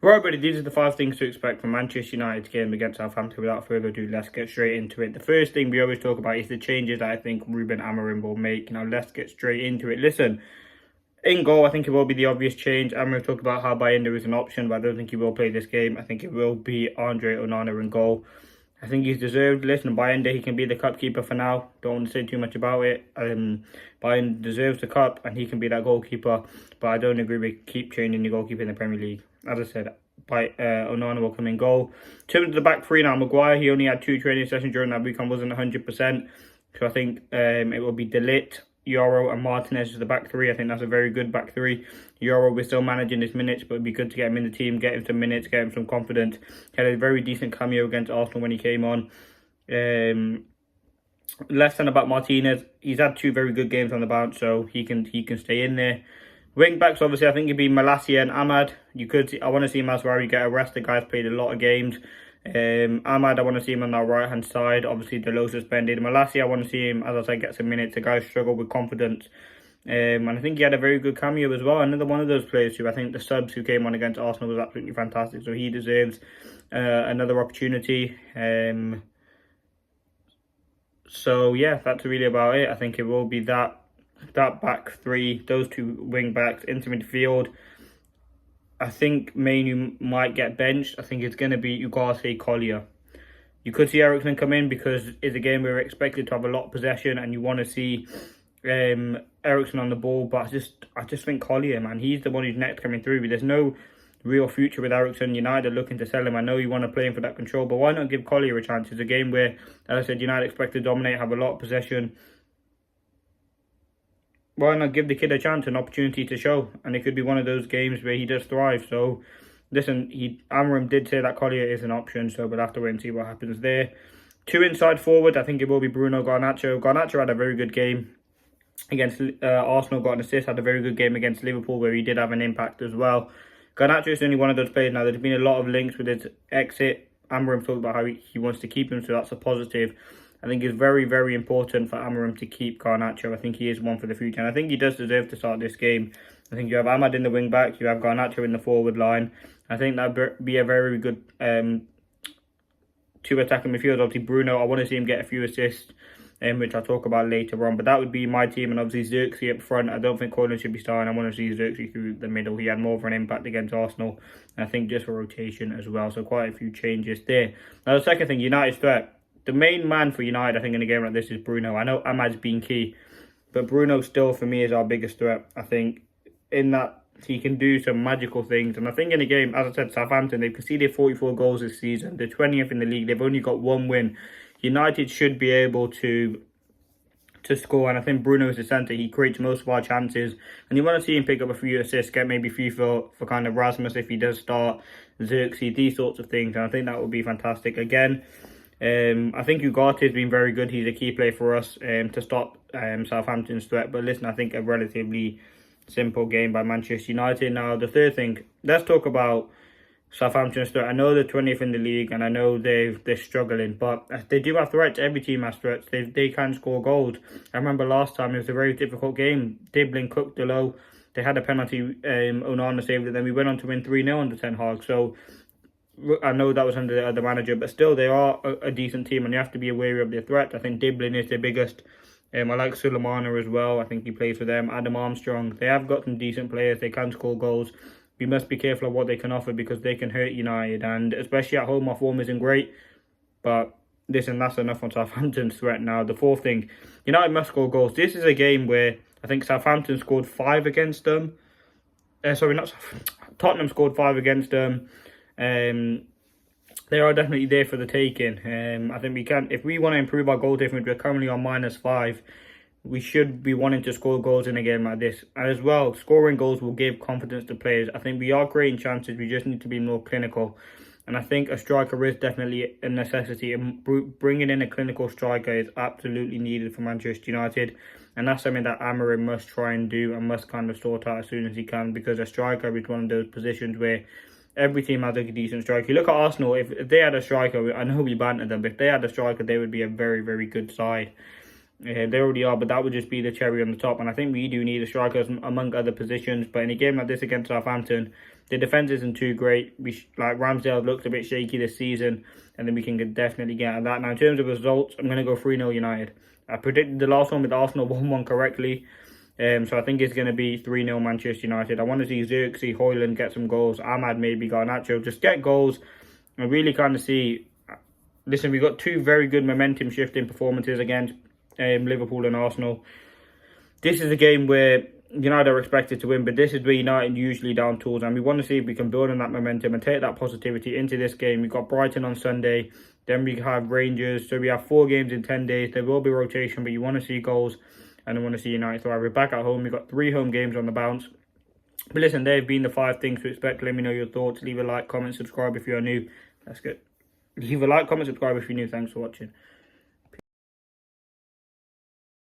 Right, buddy, these are the 5 things to expect from Manchester United's game against Southampton. Without further ado, let's get straight into it. The first thing we always talk about is the changes that I think Ruben Amorim will make. Now, let's get straight into it. Listen, in goal, I think it will be the obvious change. Amorim talked about how Bayindir is an option, but I don't think he will play this game. I think it will be Andre Onana in goal. I think he's deserved. Listen, Bayindir, he can be the cup keeper for now. Don't want to say too much about it. Bayindir deserves the cup, and he can be that goalkeeper. But I don't agree with keep changing the goalkeeper in the Premier League. As I said, Onana will come in goal. In terms of the back three now, Maguire, he only had 2 training sessions during that week and wasn't 100%. So I think it will be De Ligt, Euro and Martinez as the back three. I think that's a very good back three. Euro, we're still managing his minutes, but it'd be good to get him in the team, get him some minutes, get him some confidence. He had a very decent cameo against Arsenal when he came on. Less than about Martinez. He's had 2 very good games on the bounce, so he can stay in there. Wing backs, obviously, I think it'd be Malacia and Ahmad. I want to see Masraoui get a rest. The guy's played a lot of games. Ahmad, I want to see him on that right-hand side. Obviously, Delo suspended. Malacia, I want to see him, as I said, get some minutes. The guy struggled with confidence. And I think he had a very good cameo as well. Another one of those players who I think the subs who came on against Arsenal was absolutely fantastic. So he deserves another opportunity. So, yeah, that's really about it. I think it will be that back three, those 2 wing backs into midfield. I think Mainu might get benched. I think it's going to be Ugarte, Collier. You could see Eriksen come in because it's a game where we're expected to have a lot of possession and you want to see Eriksen on the ball. But I just think Collier, man, he's the one who's next coming through. There's no real future with Eriksen. United looking to sell him. I know you want to play him for that control, but why not give Collier a chance? It's a game where, as I said, United expect to dominate, have a lot of possession. Why not give the kid a chance, an opportunity to show? And it could be one of those games where he does thrive. So, listen, Amorim did say that Collier is an option, so we'll have to wait and see what happens there. 2 inside forward, I think it will be Bruno Garnacho. Garnacho had a very good game against Arsenal, got an assist, had a very good game against Liverpool where he did have an impact as well. Garnacho is only one of those players now. There's been a lot of links with his exit. Amorim talked about how he wants to keep him, so that's a positive. I think it's very, very important for Amorim to keep Garnacho. I think he is one for the future. And I think he does deserve to start this game. I think you have Ahmad in the wing back. You have Garnacho in the forward line. I think that would be a very good 2 attacking midfield. Obviously, Bruno, I want to see him get a few assists, which I'll talk about later on. But that would be my team. And obviously, Xerxes up front. I don't think Colin should be starting. I want to see Xerxes through the middle. He had more of an impact against Arsenal. And I think just for rotation as well. So quite a few changes there. Now, the second thing, United's threat. The main man for United, I think, in a game like this is Bruno. I know Ahmad's been key, but Bruno still, for me, is our biggest threat. I think in that he can do some magical things. And I think in a game, as I said, Southampton, they've conceded 44 goals this season. They're 20th in the league. They've only got 1 win. United should be able to score. And I think Bruno is the centre. He creates most of our chances. And you want to see him pick up a few assists, get maybe a few for kind of Rasmus if he does start, Xerxes, these sorts of things. And I think that would be fantastic. Again, I think Ugarte has been very good. He's a key player for us to stop Southampton's threat. But listen, I think a relatively simple game by Manchester United. Now, the third thing, let's talk about Southampton's threat. I know they're 20th in the league and I know they're struggling, but they do have threats. Every team has threats. They can score goals. I remember last time it was a very difficult game. Dibbling cooked Delo. They had a penalty, Onana saved it. Then we went on to win 3-0 under Ten Hag. So I know that was under the other manager, but still they are a decent team and you have to be wary of their threat. I think Dibbling is their biggest. I like Sulemana as well. I think he plays for them. Adam Armstrong. They have got some decent players. They can score goals. We must be careful of what they can offer because they can hurt United. And especially at home, our form isn't great. But listen, that's enough on Southampton's threat now. The fourth thing, United must score goals. This is a game where I think Southampton scored 5 against them. Tottenham scored 5 against them. They are definitely there for the taking. I think we can, if we want to improve our goal difference, we're currently on -5. We should be wanting to score goals in a game like this. And as well, scoring goals will give confidence to players. I think we are creating chances. We just need to be more clinical. And I think a striker is definitely a necessity. And bringing in a clinical striker is absolutely needed for Manchester United. And that's something that Amorim must try and do and must kind of sort out as soon as he can. Because a striker is one of those positions where every team has a decent striker. You look at Arsenal, if they had a striker, I know we bantered them, but if they had a striker, they would be a very, very good side. They already are, but that would just be the cherry on the top. And I think we do need a striker among other positions. But in a game like this against Southampton, the defence isn't too great. Like Ramsdale looked a bit shaky this season, and then we can definitely get at that. Now, in terms of results, I'm going to go 3-0 United. I predicted the last one with Arsenal 1-1 correctly. So I think it's going to be 3-0 Manchester United. I want to see Xerxes, Højlund get some goals. Ahmad, maybe Garnacho. Just get goals and really kind of see. Listen, we've got two very good momentum shifting performances against Liverpool and Arsenal. This is a game where United are expected to win, but this is where United usually down tools, and we want to see if we can build on that momentum and take that positivity into this game. We've got Brighton on Sunday, then we have Rangers, so we have 4 games in 10 days. There will be rotation, but you want to see goals, and I want to see United thrive. We're back at home. We've got 3 home games on the bounce. But listen, they've been the 5 things to expect. Let me know your thoughts. Leave a like, comment, subscribe if you're new. That's good. Leave a like, comment, subscribe if you're new. Thanks for watching.